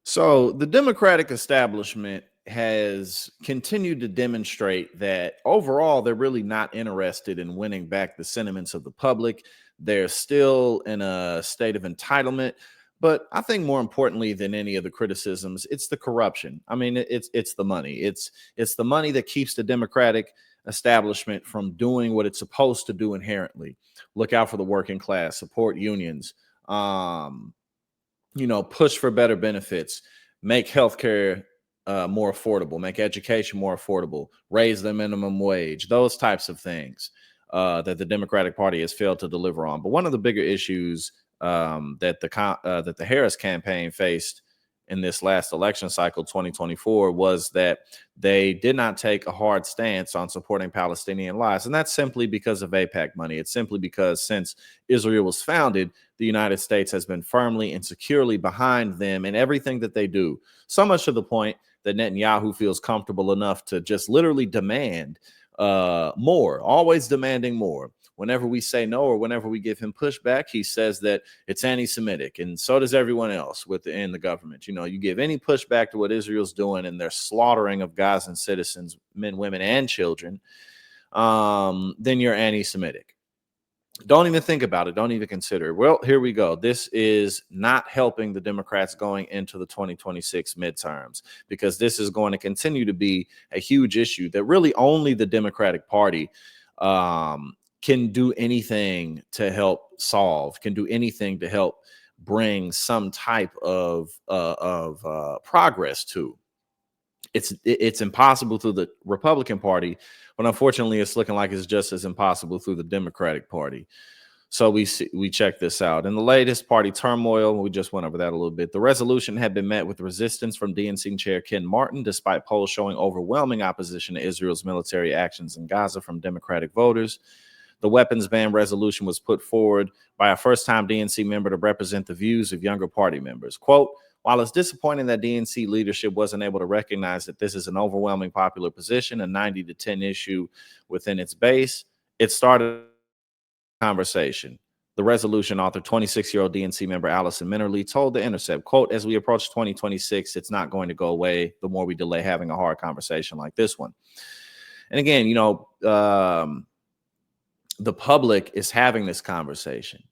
So the Democratic establishment has continued to demonstrate that overall they're really not interested in winning back the sentiments of the public. They're still in a state of entitlement. But I think more importantly than any of the criticisms, it's the corruption. I mean, it's the money. It's the money that keeps the Democratic establishment from doing what it's supposed to do inherently. Look out for the working class, support unions, um, push for better benefits, make healthcare more affordable, make education more affordable, raise the minimum wage, those types of things that the Democratic Party has failed to deliver on. But one of the bigger issues that the Harris campaign faced in this last election cycle, 2024, was that they did not take a hard stance on supporting Palestinian lives. And that's simply because of AIPAC money. It's simply because since Israel was founded, the United States has been firmly and securely behind them in everything that they do. So much to the point that Netanyahu feels comfortable enough to just literally demand more, always demanding more. Whenever we say no or whenever we give him pushback, he says that it's anti-Semitic, and so does everyone else within the government. You give any pushback to what Israel's doing and their slaughtering of Gazan citizens, men, women, and children, then you're anti-Semitic. Don't even think about it. Don't even consider it. Well, here we go. This is not helping the Democrats going into the 2026 midterms, because this is going to continue to be a huge issue that really only the Democratic Party can do anything to help solve, can do anything to help bring some type of progress to. It's impossible through the Republican Party, but unfortunately, it's looking like it's just as impossible through the Democratic Party. So we check this out. In the latest party turmoil, we just went over that a little bit. The resolution had been met with resistance from DNC Chair Ken Martin, despite polls showing overwhelming opposition to Israel's military actions in Gaza from Democratic voters. The weapons ban resolution was put forward by a first-time DNC member to represent the views of younger party members. Quote, while it's disappointing that DNC leadership wasn't able to recognize that this is an overwhelming popular position, a 90-10 issue within its base, it started a conversation. The resolution author, 26-year-old DNC member Allison Minnerly, told The Intercept, quote, as we approach 2026, it's not going to go away the more we delay having a hard conversation like this one. And again, the public is having this conversation.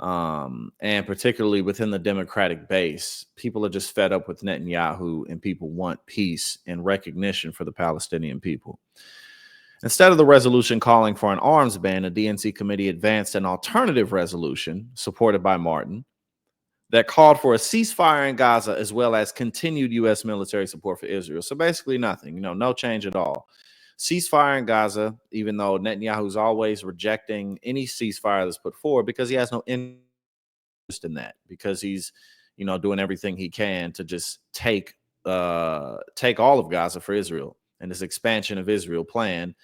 And particularly within the Democratic base, people are just fed up with Netanyahu, and people want peace and recognition for the Palestinian people. Instead of the resolution calling for an arms ban, a DNC committee advanced an alternative resolution supported by Martin that called for a ceasefire in Gaza, as well as continued U.S. military support for Israel. So basically nothing, no change at all. Ceasefire in Gaza, even though Netanyahu's always rejecting any ceasefire that's put forward because he has no interest in that, because he's, doing everything he can to just take all of Gaza for Israel and this expansion of Israel plan,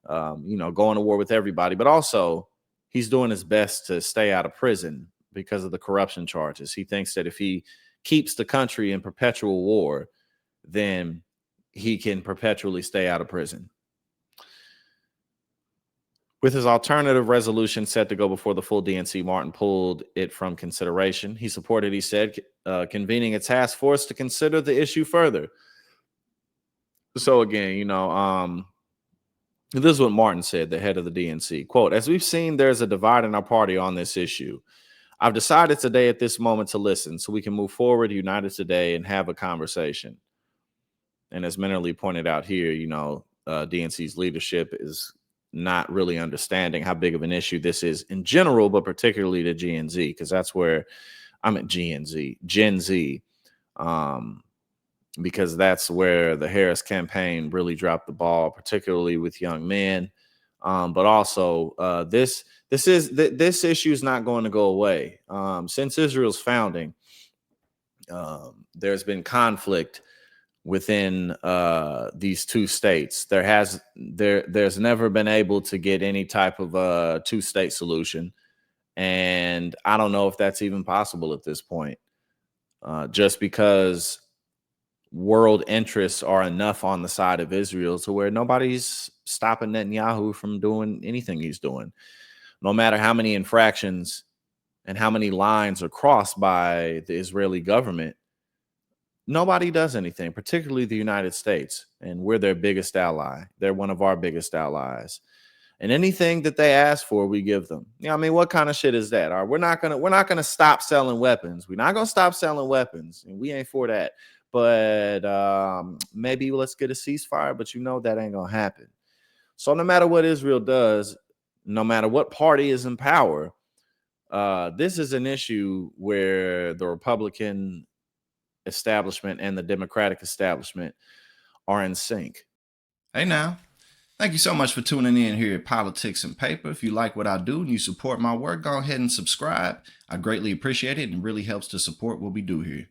going to war with everybody. But also he's doing his best to stay out of prison because of the corruption charges. He thinks that if he keeps the country in perpetual war, then he can perpetually stay out of prison. With his alternative resolution set to go before the full DNC, Martin pulled it from consideration. He supported, he said, convening a task force to consider the issue further. So again, this is what Martin said, the head of the DNC. Quote, as we've seen, there's a divide in our party on this issue. I've decided today at this moment to listen so we can move forward united today and have a conversation. And as Minnerly pointed out here, DNC's leadership is not really understanding how big of an issue this is in general, but particularly to Gen Z, because that's where I'm at. Gen Z, because that's where the Harris campaign really dropped the ball, particularly with young men. But also this issue is not going to go away. Since Israel's founding, there's been conflict within these two states. There's never been able to get any type of two-state solution, and I don't know if that's even possible at this point, just because world interests are enough on the side of Israel to where nobody's stopping Netanyahu from doing anything he's doing, no matter how many infractions and how many lines are crossed by the Israeli government. Nobody does anything, particularly the United States, and we're their biggest ally. They're one of our biggest allies. And anything that they ask for, we give them. I mean, what kind of shit is that? All right, we're not gonna stop selling weapons. We're not gonna stop selling weapons, and we ain't for that. But maybe let's get a ceasefire. But that ain't gonna happen. So no matter what Israel does, no matter what party is in power, this is an issue where the Republican establishment and the Democratic establishment are in sync. Hey now, thank you so much for tuning in here at Politics and Paper. If you like what I do and you support my work, go ahead and subscribe. I greatly appreciate it and really helps to support what we do here.